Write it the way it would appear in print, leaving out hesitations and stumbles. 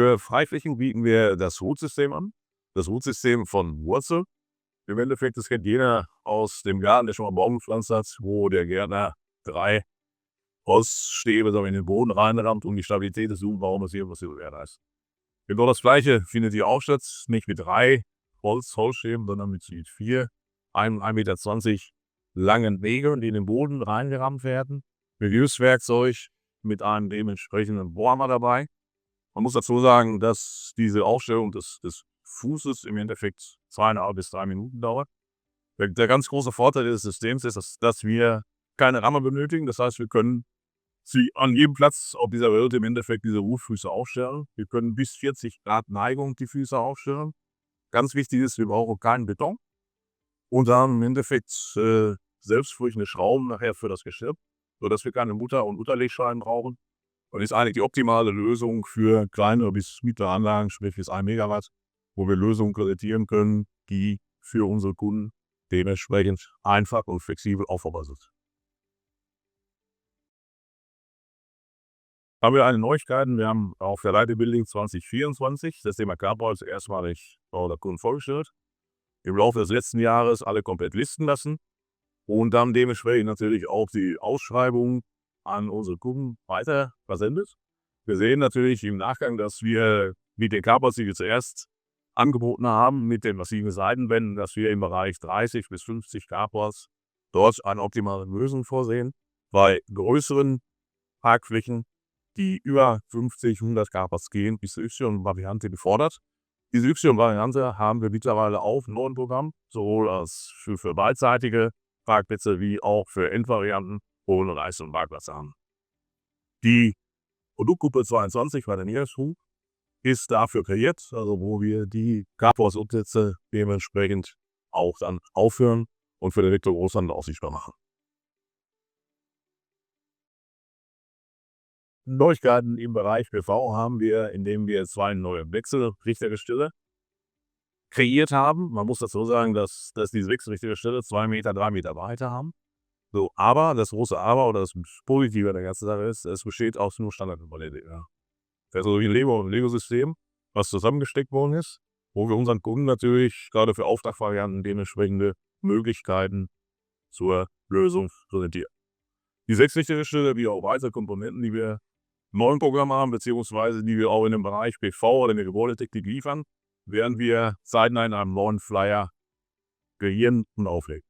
Für Freiflächen bieten wir das Root-System an. Das Root-System von Wurzel. Im Endeffekt, das kennt jeder aus dem Garten, der schon mal Baum gepflanzt hat, wo der Gärtner 3 Holzstäbe so in den Boden reinrammt, um die Stabilität des Baumes hier zu gewährleisten. Genau das Gleiche findet hier auch statt, nicht mit 3 Holzstäben, sondern mit 4, 1,20 Meter langen Nägeln, die in den Boden reingerammt werden, mit Hilfswerkzeug, mit einem dementsprechenden Bohrhammer dabei. Man muss dazu sagen, dass diese Aufstellung des Fußes im Endeffekt 2,5 bis 3 Minuten dauert. Der ganz große Vorteil des Systems ist, dass wir keine Ramme benötigen. Das heißt, wir können sie an jedem Platz auf dieser Welt im Endeffekt diese Rootfüße aufstellen. Wir können bis 40 Grad Neigung die Füße aufstellen. Ganz wichtig ist, wir brauchen keinen Beton. Und dann im Endeffekt selbstfurchende Schrauben nachher für das Geschirr, sodass wir keine Mutter- und Unterlegscheiben brauchen. Und ist eigentlich die optimale Lösung für kleinere bis mittlere Anlagen, sprich bis 1 Megawatt, wo wir Lösungen präsentieren können, die für unsere Kunden dementsprechend einfach und flexibel aufbaubar sind. Haben wir eine Neuigkeiten. Wir haben auf der Leiter Building 2024 das Thema Carports erstmalig der Kunden vorgestellt. Im Laufe des letzten Jahres alle komplett listen lassen und dann dementsprechend natürlich auch die Ausschreibung an unsere Kunden weiter versendet. Wir sehen natürlich im Nachgang, dass wir mit den Carports, die wir zuerst angeboten haben, mit den massiven Seitenwänden, dass wir im Bereich 30 bis 50 Carports dort eine optimale Lösung vorsehen. Bei größeren Parkflächen, die über 50, 100 Carports gehen, ist die Y-Variante gefordert. Diese Y-Variante haben wir mittlerweile auch im neuen Programm, sowohl als für beidseitige Parkplätze wie auch für Endvarianten, wo wir Reise- und Parkplatz haben. Die Produktgruppe 22 bei der Niederschwung ist dafür kreiert, also wo wir die Carports-Umsätze dementsprechend auch dann aufhören und für den Elektrogroßhandel auch sichtbar machen. Neuigkeiten im Bereich PV haben wir, indem wir 2 neue Wechselrichtergestelle kreiert haben. Man muss dazu sagen, dass diese Wechselrichtergestelle 2 Meter, 3 Meter Breite haben. So, aber das große Aber oder das Positive der ganzen Sache ist, es besteht aus nur Standardkomponenten. Ja. Das ist so wie ein Lego-System, was zusammengesteckt worden ist, wo wir unseren Kunden natürlich gerade für Auftragvarianten dementsprechende Möglichkeiten zur Lösung präsentieren. Die 6 Richtungsstelle wie auch weitere Komponenten, die wir im neuen Programm haben, beziehungsweise die wir auch in dem Bereich PV oder in der Gebäudetechnik liefern, werden wir zeitnah in einem neuen Flyer kreieren und auflegen.